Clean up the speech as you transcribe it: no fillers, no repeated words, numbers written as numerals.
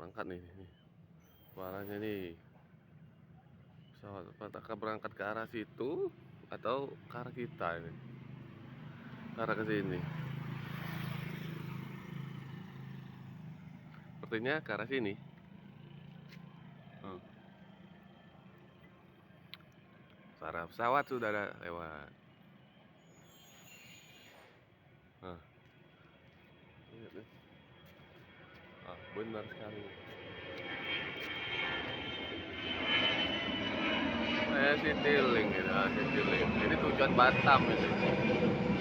berangkat nih. Suaranya nih. Pesawat apakah berangkat ke arah situ atau ke arah kita ini? Ke arah ke sini. Sepertinya ke arah sini. Suara pesawat sudah ada lewat. Nah, lihat nih. Benar sekali. Citylink gitu, Citylink. Ini tujuan Batam ini.